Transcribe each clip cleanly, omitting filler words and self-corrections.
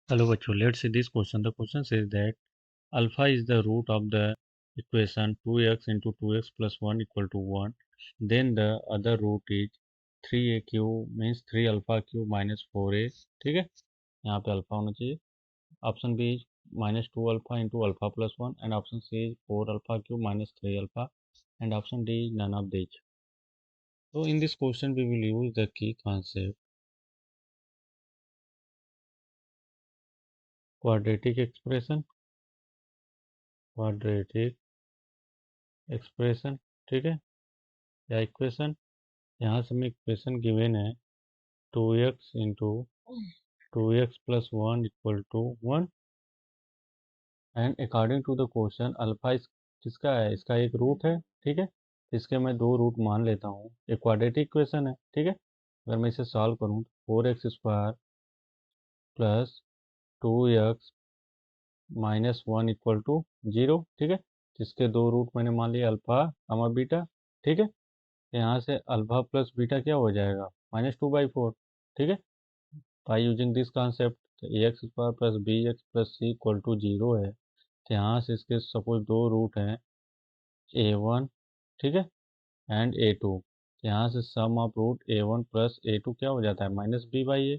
Hello, bachcho. Let's see this question. The question says that alpha is the root of the equation 2x into 2x plus 1 equal to 1. Then the other root is 3a cube means 3 alpha cube minus 4a. ठीक है, यहाँ पे alpha होना चाहिए. Option B is minus 2 alpha into alpha plus 1 and option C is 4 alpha cube minus 3 alpha and option D is none of these. So in this question we will use the key concept quadratic expression. ठीक है, या equation. यहाँ से हमें equation given है 2x into 2x plus 1 equal to 1 and according to the question alpha किसका है, इसका एक रूट है. ठीक है, इसके मैं दो रूट मान लेता हूँ. एक क्वाड्रेटिक इक्वेशन है. ठीक है, अगर मैं इसे सॉल्व करूँ तो 4x square plus 2x minus 1 equal to 0. ठीक है, जिसके दो रूट मैंने मान लिया अल्फा और बीटा. ठीक है, यहाँ से अल्फा प्लस बीटा क्या हो जाएगा, -2/4. ठीक है, by using this concept a x square plus b x plus c equal to 0 है. तो यहाँ से इसके सपोज दो रूट हैं a1, ठीक है, एंड a2. यहाँ से सम of root a1 plus a2 क्या हो जाता है, -b/a.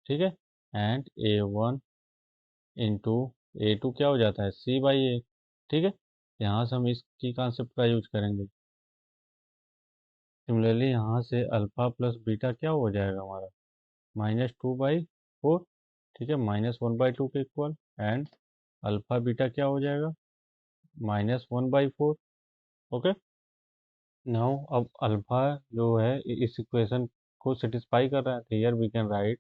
ठीक है, एंड a1 इंटू a2 क्या हो जाता है, c/a. ठीक है, यहाँ से हम इसकी कॉन्सेप्ट का यूज करेंगे. सिमिलरली यहाँ से अल्फा प्लस बीटा क्या हो जाएगा हमारा, -2/4. ठीक है, -1/2 के इक्वल एंड अल्फा बीटा क्या हो जाएगा, -1/4. ओके, नाउ अब अल्फा जो है इस इक्वेशन को सेटिस्फाई कर रहा है, तो here we can write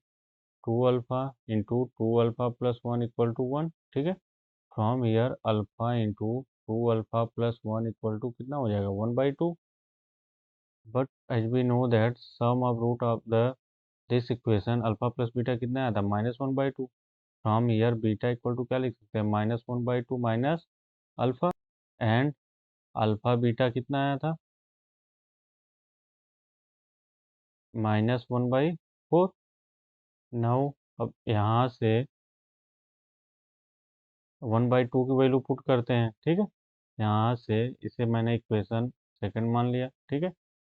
2 alpha into 2 alpha plus 1 equal to 1. ठीक है, from here alpha into 2 alpha plus 1 equal to कितना हो जाएगा, 1/2. But as we know that sum of root of the this equation alpha plus beta कितना आया था, -1/2. From here beta equal to क्या लिख सकते हैं, -1/2 minus alpha and alpha beta कितना आया था, -1/4. नाउ अब यहाँ से 1/2 की वैल्यू पुट करते हैं. ठीक है, यहाँ से इसे मैंने इक्वेशन सेकंड मान लिया. ठीक है,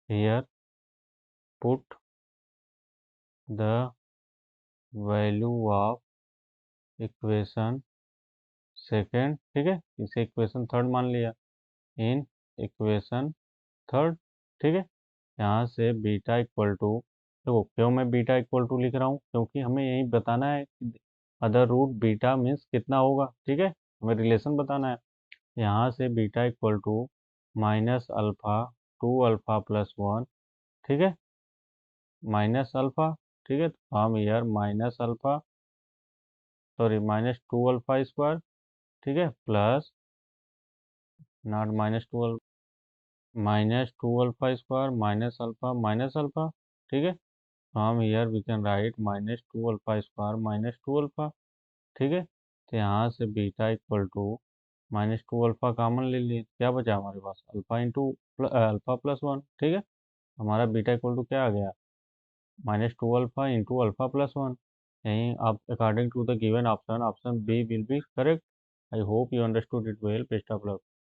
here put the value of equation second. ठीक है, इसे इक्वेशन थर्ड मान लिया इन इक्वेशन थर्ड. ठीक है, यहाँ से बीटा इक्वल टू, देखो क्यों मैं बीटा इक्वल टू लिख रहा हूँ, क्योंकि हमें यही बताना है कि अदर रूट बीटा मीन्स कितना होगा. ठीक है, हमें रिलेशन बताना है. यहाँ से beta equal to minus alpha 2 alpha plus 1. ठीक है, माइनस अल्फा. ठीक है, तो हम here minus alpha sorry -2 alpha square. ठीक है, plus not -2 alpha square minus alpha. ठीक है, from here we can write -2 alpha square -2 alpha. ठीक है, तो यहाँ से beta equal to -2 alpha common ले लिए, क्या बचा हमारे पास, अल्फा इंटू अल्फा प्लस 1. ठीक है, हमारा बीटा इक्वल टू क्या आ गया, -2 अल्फा इंटू अल्फा प्लस 1. यहीं आप according to the given option, option B will be correct. I hope you understood it well. Best of luck.